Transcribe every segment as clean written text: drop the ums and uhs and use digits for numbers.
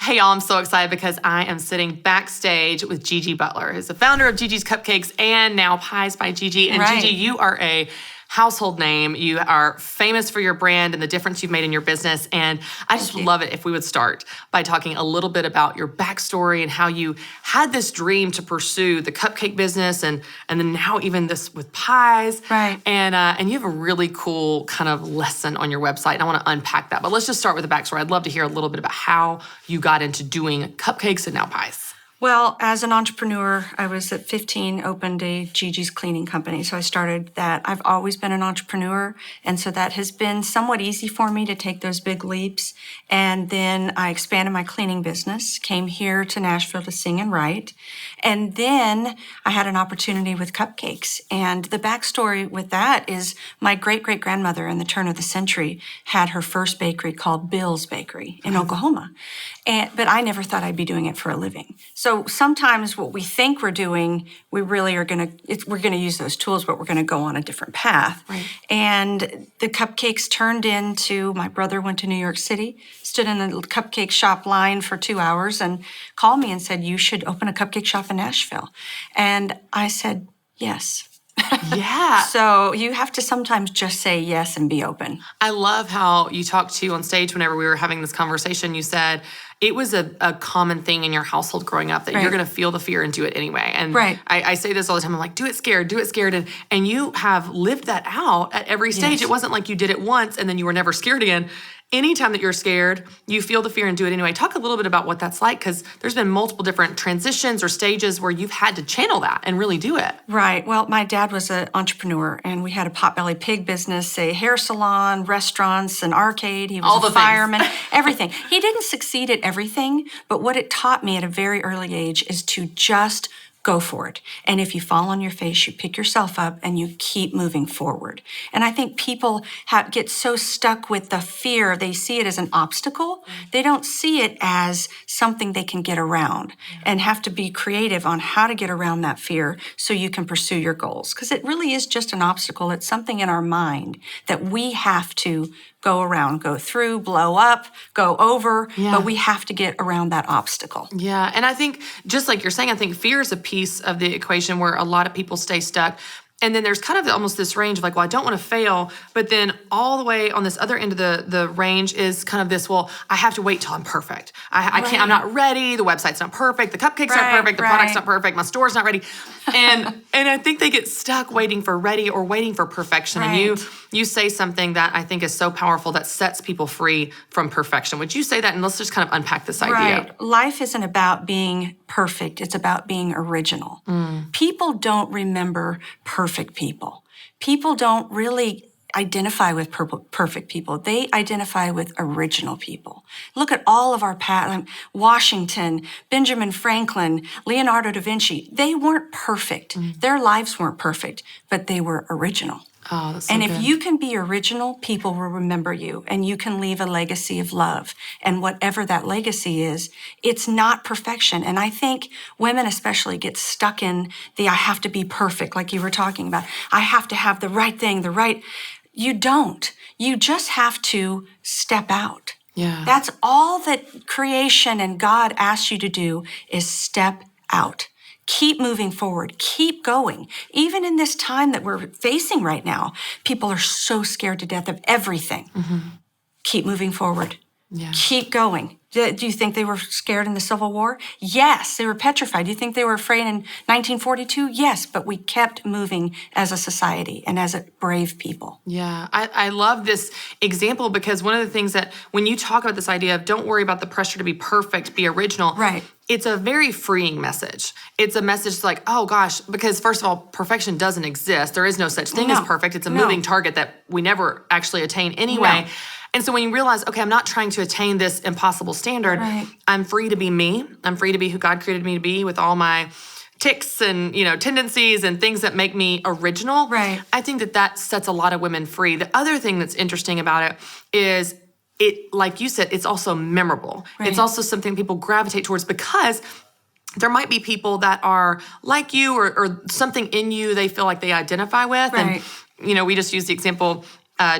Hey y'all, I'm so excited because I am sitting backstage with Gigi Butler, who's the founder of Gigi's Cupcakes and now Pies by Gigi. And Right. Gigi, you are a household name. You are famous for your brand and the difference you've made in your business. And I just would love it if we would start by talking a little bit about your backstory and how you had this dream to pursue the cupcake business and then now even this with pies. Right. And you have a really cool kind of lesson on your website. And I want to unpack that. But let's just start with the backstory. I'd love to hear a little bit about how you got into doing cupcakes and now pies. Well, as an entrepreneur, I was at 15, opened a Gigi's cleaning company. So I started that. I've always been an entrepreneur. And so that has been somewhat easy for me to take those big leaps. And then I expanded my cleaning business, came here to Nashville to sing and write. And then I had an opportunity with Cupcakes. And the backstory with that is my great-great-grandmother in the turn of the century had her first bakery called Bill's Bakery in Oklahoma. But I never thought I'd be doing it for a living. So sometimes what we think we're doing, we really are we're going to use those tools, but we're going to go on a different path. Right. And the Cupcakes turned into, my brother went to New York City, stood in a cupcake shop line for 2 hours and called me and said, you should open a cupcake shop in Nashville. And I said, yes. Yeah. So you have to sometimes just say yes and be open. I love how you talked to on stage whenever we were having this conversation. You said it was a common thing in your household growing up that Right. you're going to feel the fear and do it anyway. And Right. I say this all the time. I'm like, do it scared. And you have lived that out at every stage. Yes. It wasn't like you did it once and then you were never scared again. Anytime that you're scared, you feel the fear and do it anyway. Talk a little bit about what that's like, because there's been multiple different transitions or stages where you've had to channel that and really do it. Right. Well, my dad was an entrepreneur, and we had a potbelly pig business, a hair salon, restaurants, an arcade. He was All a the things. fireman, everything. He didn't succeed at everything, but what it taught me at a very early age is to just go for it. And if you fall on your face, you pick yourself up and you keep moving forward. And I think people get so stuck with the fear. They see it as an obstacle. They don't see it as something they can get around and have to be creative on how to get around that fear so you can pursue your goals. Because it really is just an obstacle. It's something in our mind that we have to go around, go through, blow up, go over, but we have to get around that obstacle. Yeah, and I think, just like you're saying, I think fear is a piece of the equation where a lot of people stay stuck. And then there's kind of almost this range of like, well, I don't want to fail. But then all the way on this other end of the range is kind of this, well, I have to wait till I'm perfect. I can't, I'm not ready. The website's not perfect. The cupcakes aren't perfect. The product's not perfect. My store's not ready. And I think they get stuck waiting for ready or waiting for perfection. Right. And you say something that I think is so powerful that sets people free from perfection. Would you say that? And let's just kind of unpack this idea. Right. Life isn't about being perfect. It's about being original. People don't remember perfect people. People don't really identify with perfect people. They identify with original people. Look at all of our past, Washington, Benjamin Franklin, Leonardo da Vinci. They weren't perfect. Their lives weren't perfect, but they were original. Oh, that's so And good. if you can be original, people will remember you, and you can leave a legacy of love. And whatever that legacy is, it's not perfection. And I think women especially get stuck in I have to be perfect, like you were talking about. I have to have the right thing, You don't. You just have to step out. Yeah. That's all that creation and God asks you to do is step out. Keep moving forward. Keep going. Even in this time that we're facing right now, people are so scared to death of everything. Keep moving forward. Yeah. Keep going. Do you think they were scared in the Civil War? Yes, they were petrified. Do you think they were afraid in 1942? Yes, but we kept moving as a society and as a brave people. Yeah, I love this example because one of the things that when you talk about this idea of don't worry about the pressure to be perfect, be original, Right. It's a very freeing message. It's a message like, oh gosh, because first of all, perfection doesn't exist. There is no such thing as perfect. It's a moving target that we never actually attain anyway. No. And so when you realize, okay, I'm not trying to attain this impossible standard, Right. I'm free to be me. I'm free to be who God created me to be with all my ticks and, tendencies and things that make me original. Right. I think that sets a lot of women free. The other thing that's interesting about it is like you said, it's also memorable. Right. It's also something people gravitate towards because there might be people that are like you or something in you they feel like they identify with. Right. And, we just use the example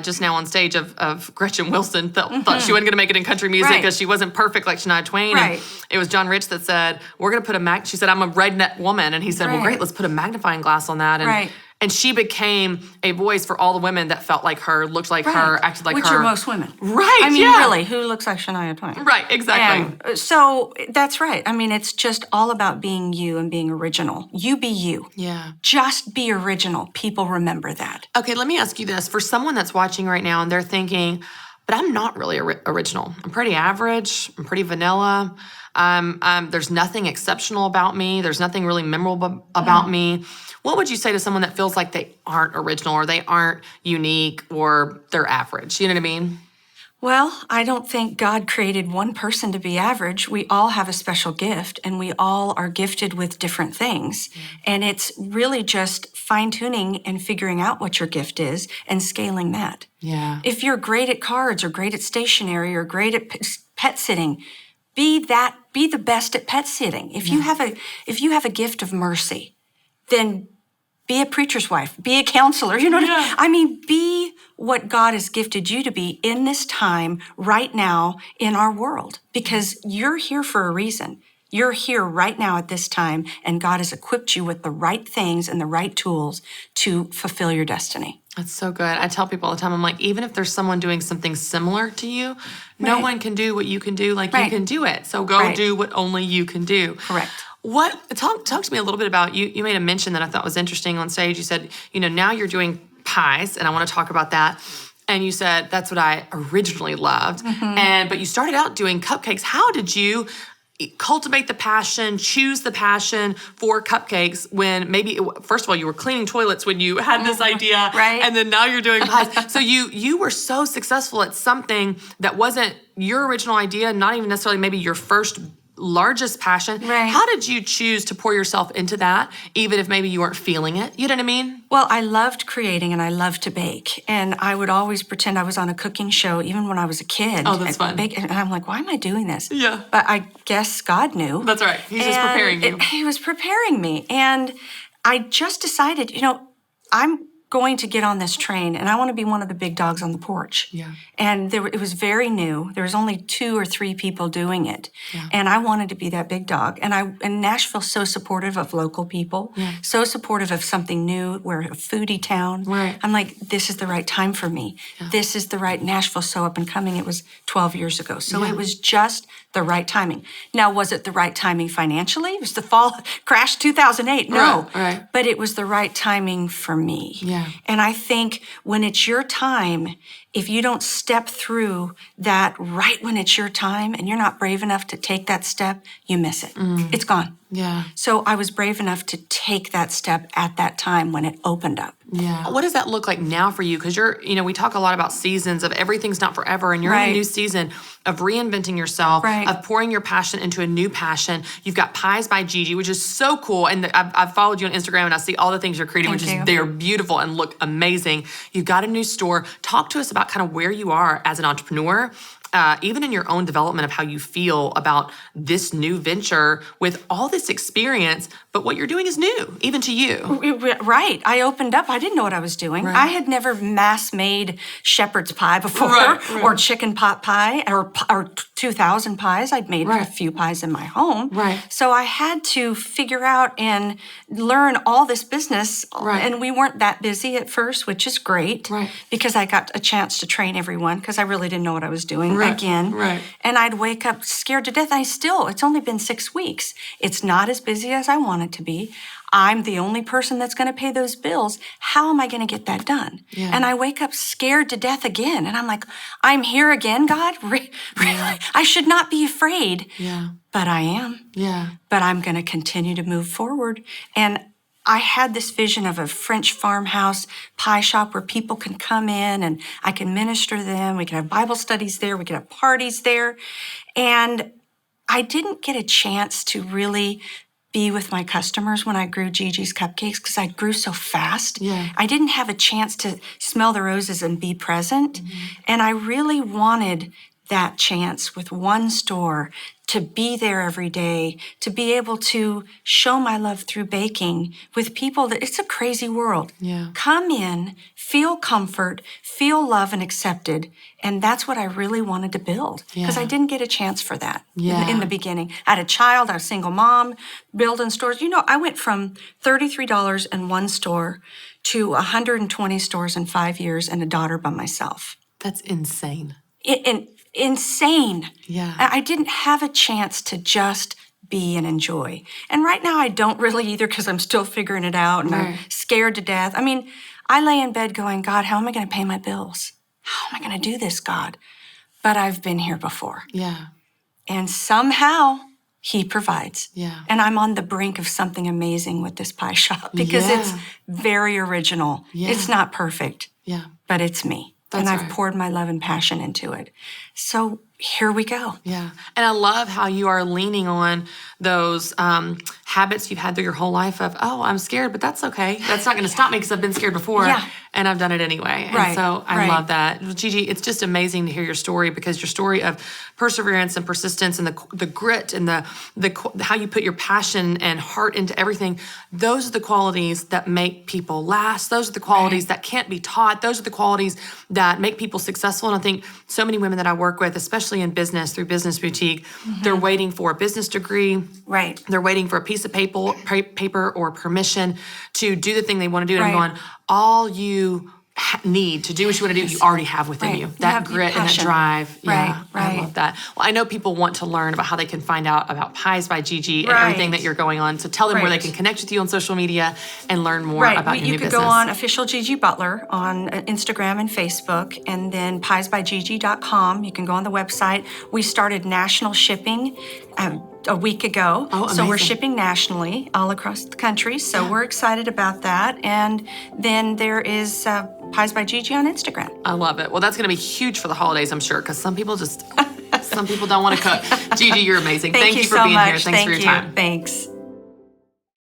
just now on stage of Gretchen Wilson thought she wasn't going to make it in country music because she wasn't perfect like Shania Twain. Right. And it was John Rich that said, we're going to put she said, I'm a redneck woman. And he said, well, great, let's put a magnifying glass on that. And she became a voice for all the women that felt like her, looked like her, acted like her. Which are most women. Right, I mean, really, who looks like Shania Twain? Right, exactly. And so that's right. I mean, it's just all about being you and being original. You be you. Yeah. Just be original. People remember that. Okay, let me ask you this. For someone that's watching right now and they're thinking, but I'm not really original. I'm pretty average. I'm pretty vanilla. There's nothing exceptional about me. There's nothing really memorable about me. What would you say to someone that feels like they aren't original or they aren't unique or they're average? You know what I mean? Well, I don't think God created one person to be average. We all have a special gift, and we all are gifted with different things. And it's really just fine-tuning and figuring out what your gift is and scaling that. Yeah. If you're great at cards or great at stationery or great at pet sitting, be the best at pet sitting. If you have a gift of mercy, then be a preacher's wife, be a counselor, you know what I mean? Be what God has gifted you to be in this time, right now, in our world, because you're here for a reason. You're here right now at this time, and God has equipped you with the right things and the right tools to fulfill your destiny. That's so good. I tell people all the time, I'm like, even if there's someone doing something similar to you, no one can do what you can do like you can do it. So go do what only you can do. Correct. Talk to me a little bit about, you made a mention that I thought was interesting on stage. You said, now you're doing pies, and I want to talk about that. And you said, that's what I originally loved. But you started out doing cupcakes. How did you cultivate the passion, choose the passion for cupcakes when maybe, first of all, you were cleaning toilets when you had this idea, and then now you're doing pies. So you were so successful at something that wasn't your original idea, not even necessarily maybe your first largest passion. How did you choose to pour yourself into that, even if maybe you weren't feeling it? You know what I mean? Well, I loved creating and I loved to bake. And I would always pretend I was on a cooking show, even when I was a kid. Oh, that's fun. And I'm like, why am I doing this? Yeah. But I guess God knew. That's right. He's just preparing you. He was preparing me. And I just decided, I'm going to get on this train and I want to be one of the big dogs on the porch. Yeah. And it was very new. There was only 2 or 3 people doing it. Yeah. And I wanted to be that big dog. And Nashville's so supportive of local people, so supportive of something new. We're a foodie town. Right. I'm like, this is the right time for me. Yeah. This is the right, Nashville's so up and coming. It was 12 years ago. So it was just the right timing. Now, was it the right timing financially? It was the fall crash 2008. No. Right. But it was the right timing for me. Yeah. And I think when it's your time, if you don't step through that right when it's your time and you're not brave enough to take that step, you miss it. It's gone. Yeah. So I was brave enough to take that step at that time when it opened up. Yeah. What does that look like now for you? Because we talk a lot about seasons of everything's not forever, and you're in a new season of reinventing yourself, of pouring your passion into a new passion. You've got Pies by Gigi, which is so cool. And I've followed you on Instagram and I see all the things you're creating, they're beautiful and look amazing. You've got a new store. Talk to us about kind of where you are as an entrepreneur. Even in your own development of how you feel about this new venture with all this experience, but what you're doing is new, even to you. Right. I opened up. I didn't know what I was doing. I had never mass made shepherd's pie before or chicken pot pie or 2,000 pies. I'd made a few pies in my home. So I had to figure out and learn all this business. And we weren't that busy at first, which is great because I got a chance to train everyone because I really didn't know what I was doing. Again. And I'd wake up scared to death. It's only been 6 weeks. It's not as busy as I want it to be. I'm the only person that's going to pay those bills. How am I going to get that done? And I wake up scared to death again. And I'm like, I'm here again, God? Really? I should not be afraid. But I am. But I'm going to continue to move forward. And I had this vision of a French farmhouse pie shop where people can come in and I can minister to them. We can have Bible studies there. We can have parties there. And I didn't get a chance to really be with my customers when I grew Gigi's Cupcakes because I grew so fast. I didn't have a chance to smell the roses and be present. And I really wanted that chance with one store to be there every day, to be able to show my love through baking with people that it's a crazy world. Yeah. Come in, feel comfort, feel love and accepted. And that's what I really wanted to build because I didn't get a chance for that in the beginning. I had a child, I was a single mom, building stores. You know, I went from $33 in one store to 120 stores in 5 years and a daughter by myself. That's insane. Insane. Yeah. I didn't have a chance to just be and enjoy. And right now I don't really either because I'm still figuring it out and I'm scared to death. I mean, I lay in bed going, God, how am I going to pay my bills? How am I going to do this, God? But I've been here before. Yeah. And somehow he provides. Yeah. And I'm on the brink of something amazing with this pie shop because it's very original. Yeah. It's not perfect. Yeah. But it's me. That's and I've right. poured my love and passion into it. So here we go. Yeah. And I love how you are leaning on those habits you've had through your whole life of, oh, I'm scared, but that's okay. That's not going to stop me because I've been scared before and I've done it anyway. And so I love that. Gigi, it's just amazing to hear your story because your story of perseverance and persistence and the grit and the how you put your passion and heart into everything, those are the qualities that make people last. Those are the qualities that can't be taught. Those are the qualities that make people successful. And I think so many women that I work with, especially in business through Business Boutique, they're waiting for a business degree. Right. They're waiting for a piece of paper or permission to do the thing they want to do. And I'm going, all you need to do what you want to do, you already have within you. That grit and that drive. Yeah, I love that. Well, I know people want to learn about how they can find out about Pies by Gigi and everything that you're going on. So tell them where they can connect with you on social media and learn more about your new business. You could go on official Gigi Butler on Instagram and Facebook, and then piesbygigi.com. You can go on the website. We started national shipping a week ago. So we're shipping nationally all across the country. So we're excited about that. And then there is Pies by Gigi on Instagram. I love it. Well, that's going to be huge for the holidays, I'm sure, because some people don't want to cook. Gigi, you're amazing. Thank you for being here. Thanks for your time. Thanks.